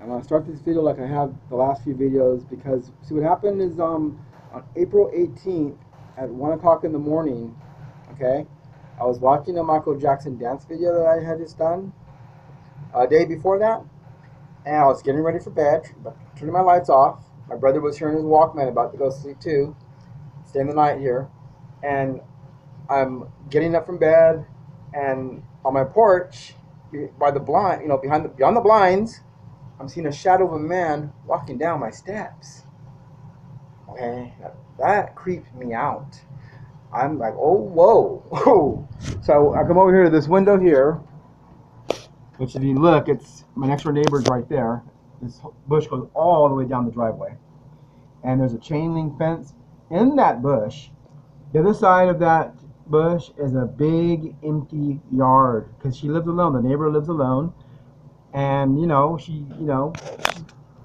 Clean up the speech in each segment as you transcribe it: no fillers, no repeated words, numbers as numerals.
I'm gonna start this video like I have the last few videos because see what happened is on April 18th at 1 o'clock in the morning, okay, I was watching a Michael Jackson dance video that I had just done a day before that, and I was getting ready for bed, turning my lights off. My brother was here in his Walkman about to go sleep too, staying the night here, and I'm getting up from bed, and on my porch, by the blind, beyond the blinds, I'm seeing a shadow of a man walking down my steps. Okay, that creeped me out. I'm like, oh, whoa, whoa. So I come over here to this window here, which if you look, it's my next door neighbor's right there. This bush goes all the way down the driveway. And there's a chain link fence in that bush. The other side of that bush is a big empty yard because she lives alone. The neighbor lives alone. And, she's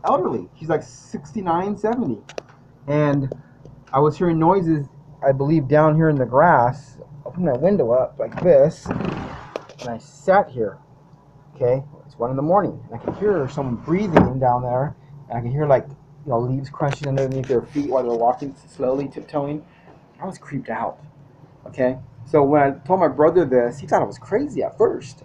elderly. She's like 69, 70. And I was hearing noises, I believe, down here in the grass. Open my window up like this. And I sat here. Okay, it's 1 in the morning. And I can hear someone breathing down there. And I can hear leaves crunching underneath their feet while they're walking slowly, tiptoeing. I was creeped out. Okay, so when I told my brother this, he thought I was crazy at first.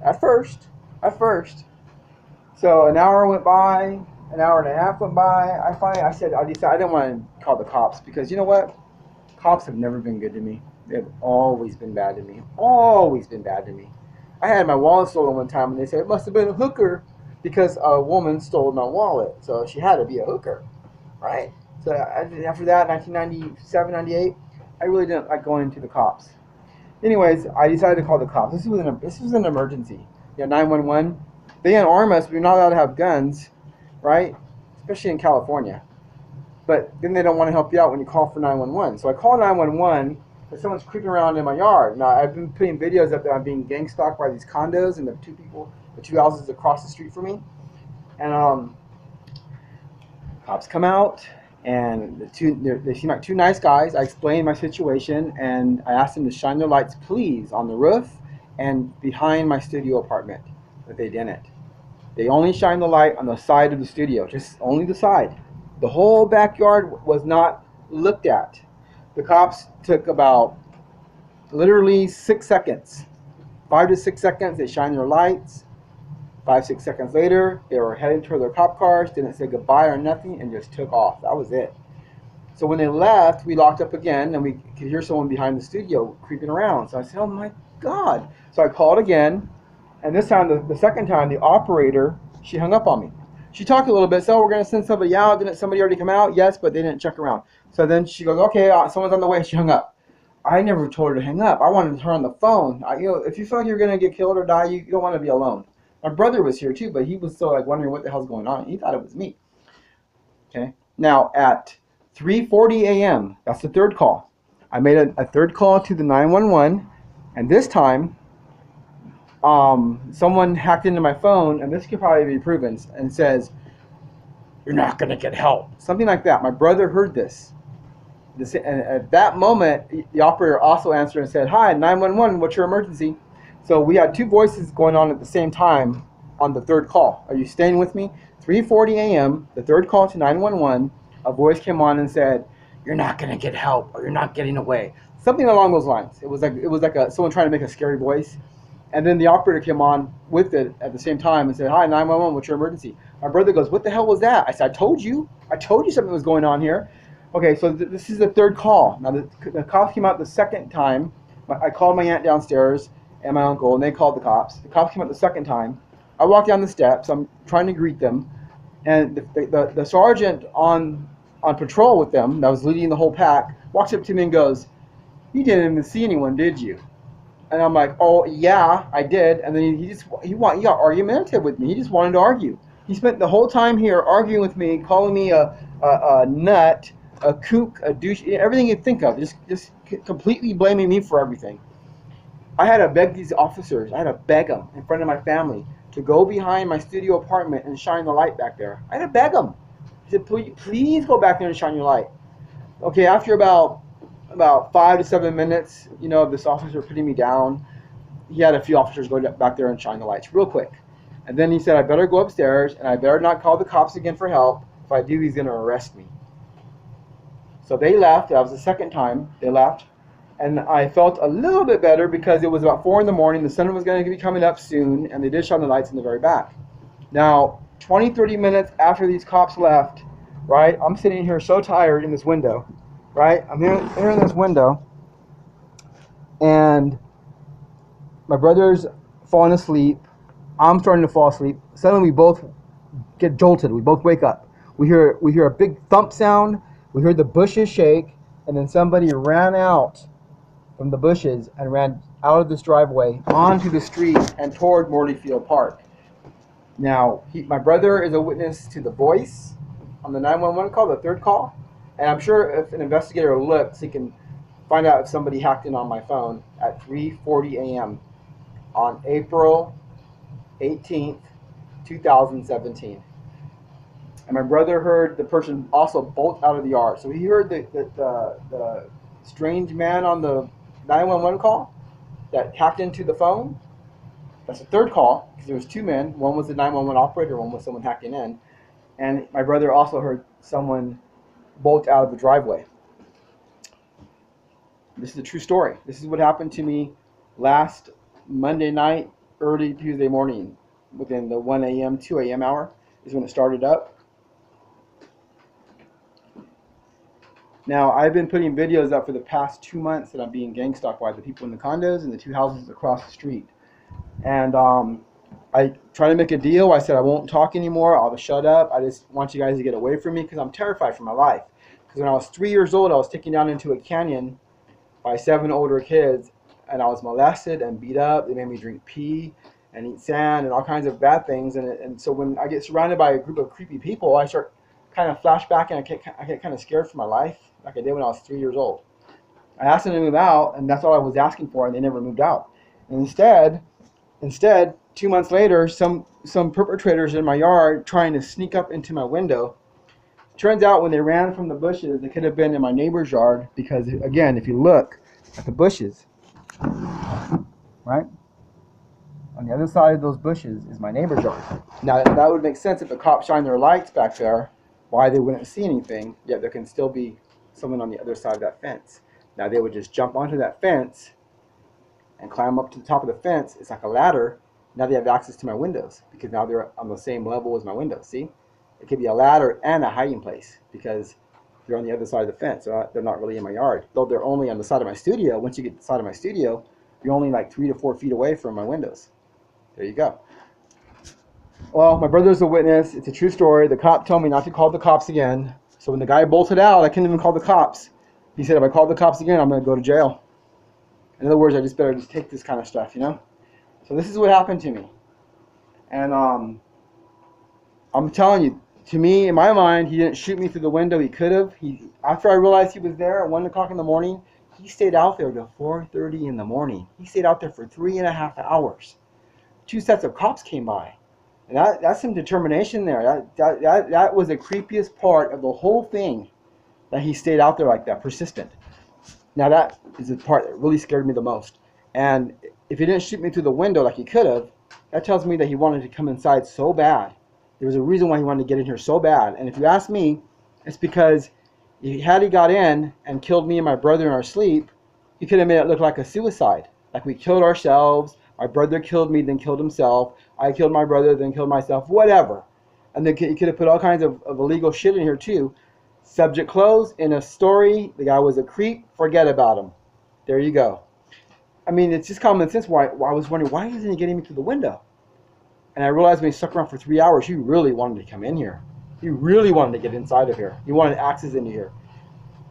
So an hour went by, an hour and a half went by. I decided I didn't want to call the cops because you know what? Cops have never been good to me. They've always been bad to me. Always been bad to me. I had my wallet stolen one time, and they said it must have been a hooker because a woman stole my wallet. So she had to be a hooker, right? So after that, 1997, 98, I really didn't like going into the cops. Anyways, I decided to call the cops. This was an emergency. 911. They unarm us. We're not allowed to have guns, right? Especially in California. But then they don't want to help you out when you call for 911. So I call 911 because someone's creeping around in my yard. Now, I've been putting videos up that I'm being gang stalked by these condos and the two houses across the street from me. And cops come out, and they seem like two nice guys. I explained my situation, and I asked them to shine their lights, please, on the roof and behind my studio apartment. But they didn't. They only shined the light on the side of the studio, just only the side. The whole backyard was not looked at. The cops took about literally 6 seconds, 5 to 6 seconds. They shined their lights. 5, 6 seconds later, they were heading toward their cop cars, didn't say goodbye or nothing, and just took off. That was it. So when they left, we locked up again, and we could hear someone behind the studio creeping around. So I said, oh my God. So I called again, and this time, the second time, the operator, she hung up on me. She talked a little bit, so we're going to send somebody out. Didn't somebody already come out? Yes, but they didn't check around. So then she goes, okay, someone's on the way. She hung up. I never told her to hang up. I wanted her on the phone. If you feel like you're going to get killed or die, you don't want to be alone. My brother was here too, but he was still wondering what the hell's going on. He thought it was me. Okay. Now at 3:40 a.m., that's the third call. I made a third call to the 911, and this time, someone hacked into my phone, and this could probably be proven, and says, "You're not gonna get help." Something like that. My brother heard this. And at that moment, the operator also answered and said, "Hi, 911. What's your emergency?" So we had two voices going on at the same time on the third call. Are you staying with me? 3:40 a.m., the third call to 911, a voice came on and said, "You're not going to get help, or you're not getting away." Something along those lines. It was like someone trying to make a scary voice. And then the operator came on with it at the same time and said, "Hi, 911, what's your emergency?" My brother goes, "What the hell was that?" I said, I told you something was going on here. Okay, so this is the third call. Now the cops came out the second time. I called my aunt downstairs and my uncle, and they called the cops. The cops came out the second time. I walked down the steps. I'm trying to greet them, and the sergeant on patrol with them, that was leading the whole pack, walks up to me and goes, "You didn't even see anyone, did you?" And I'm like, "Oh yeah, I did." And then he got argumentative with me. He just wanted to argue. He spent the whole time here arguing with me, calling me a nut, a kook, a douche, everything you think of, just completely blaming me for everything. I had to beg these officers, I had to beg them in front of my family to go behind my studio apartment and shine the light back there. I had to beg them. He said, please go back there and shine your light. Okay, after about 5 to 7 minutes, of this officer putting me down, he had a few officers go back there and shine the lights real quick. And then he said, I better go upstairs and I better not call the cops again for help. If I do, he's going to arrest me. So they left. That was the second time they left. And I felt a little bit better because it was about 4 in the morning. The sun was going to be coming up soon, and they did shine the lights in the very back. Now, 20, 30 minutes after these cops left, right, I'm sitting here so tired in this window, right? I'm here in this window, and my brother's falling asleep. I'm starting to fall asleep. Suddenly, we both get jolted. We both wake up. We hear a big thump sound. We heard the bushes shake, and then somebody ran out from the bushes and ran out of this driveway onto the street and toward Morleyfield Park. Now, my brother is a witness to the voice on the 911 call, the third call, and I'm sure if an investigator looks, he can find out if somebody hacked in on my phone at 3:40 a.m. on April 18th, 2017. And my brother heard the person also bolt out of the yard. So he heard the strange man on the 911 call that hacked into the phone. That's the third call, because there was two men. One was the 911 operator, one was someone hacking in. And my brother also heard someone bolt out of the driveway. This is a true story. This is what happened to me last Monday night, early Tuesday morning, within the 1 a.m., 2 a.m. hour is when it started up. Now, I've been putting videos up for the past 2 months that I'm being gang stalked by the people in the condos and the two houses across the street. And I tried to make a deal. I said I won't talk anymore. I'll just shut up. I just want you guys to get away from me because I'm terrified for my life. Because when I was 3 years old, I was taken down into a canyon by 7 older kids, and I was molested and beat up. They made me drink pee and eat sand and all kinds of bad things. And so when I get surrounded by a group of creepy people, I start kind of flashback and I get kind of scared for my life, like I did when I was 3 years old. I asked them to move out, and that's all I was asking for, and they never moved out. And instead, 2 months later, some perpetrators in my yard trying to sneak up into my window. Turns out when they ran from the bushes, they could have been in my neighbor's yard because, again, if you look at the bushes, right? On the other side of those bushes is my neighbor's yard. Now, that would make sense if the cops shine their lights back there, why they wouldn't see anything, yet there can still be someone on the other side of that fence. Now, they would just jump onto that fence and climb up to the top of the fence. It's like a ladder. Now they have access to my windows because now they're on the same level as my windows. See? It could be a ladder and a hiding place because they're on the other side of the fence. They're not really in my yard. Though they're only on the side of my studio. Once you get to the side of my studio, you're only like 3 to 4 feet away from my windows. There you go. Well, my brother's a witness. It's a true story. The cop told me not to call the cops again. So when the guy bolted out, I couldn't even call the cops. He said, if I call the cops again, I'm going to go to jail. In other words, I just better just take this kind of stuff, you know? So this is what happened to me. And I'm telling you, to me, in my mind, he didn't shoot me through the window. He could have. After I realized he was there at 1 o'clock in the morning, he stayed out there till 4:30 in the morning. He stayed out there for 3.5 hours. 2 sets of cops came by. And that's some determination there. That was the creepiest part of the whole thing, that he stayed out there like that, persistent. Now that is the part that really scared me the most. And if he didn't shoot me through the window like he could have, that tells me that he wanted to come inside so bad. There was a reason why he wanted to get in here so bad. And if you ask me, it's because had he got in and killed me and my brother in our sleep, he could have made it look like a suicide. Like we killed ourselves, my brother killed me, then killed himself, I killed my brother, then killed myself, whatever. And then he could have put all kinds of illegal shit in here too. Subject closed. In a story, the guy was a creep, forget about him. There you go. I mean, it's just common sense why I was wondering, why isn't he getting me through the window? And I realized when he stuck around for 3 hours, he really wanted to come in here. He really wanted to get inside of here. He wanted access into here,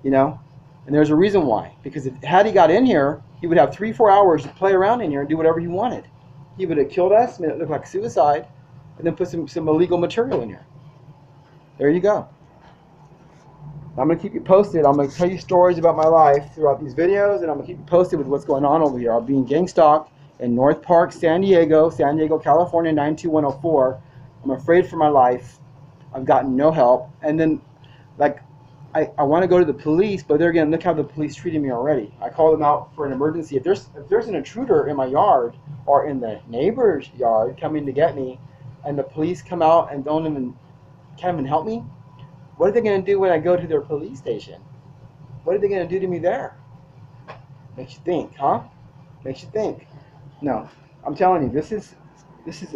you know? And there's a reason why. Because had he got in here, he would have 3-4 hours to play around in here and do whatever he wanted. He would have killed us, made it look like suicide, and then put some illegal material in here. There you go. I'm going to keep you posted. I'm going to tell you stories about my life throughout these videos, and I'm going to keep you posted with what's going on over here. I'll be in gang stalked in North Park, San Diego, California, 92104. I'm afraid for my life. I've gotten no help. And then, like, I want to go to the police, but they're going to look how the police treated me already. I call them out for an emergency. If there's an intruder in my yard or in the neighbor's yard coming to get me, and the police come out and can't even help me, what are they going to do when I go to their police station? What are they going to do to me there? Makes you think, huh? Makes you think. No, I'm telling you, this is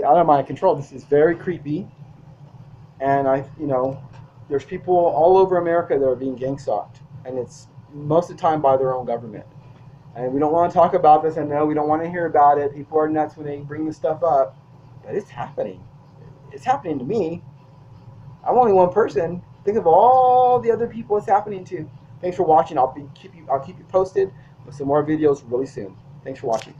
out of my control. This is very creepy, and there's people all over America that are being gang stalked, and it's most of the time by their own government. And we don't want to talk about this. I know we don't want to hear about it. People are nuts when they bring this stuff up, but it's happening. It's happening to me. I'm only one person. Think of all the other people it's happening to. Thanks for watching. I'll keep you posted with some more videos really soon. Thanks for watching.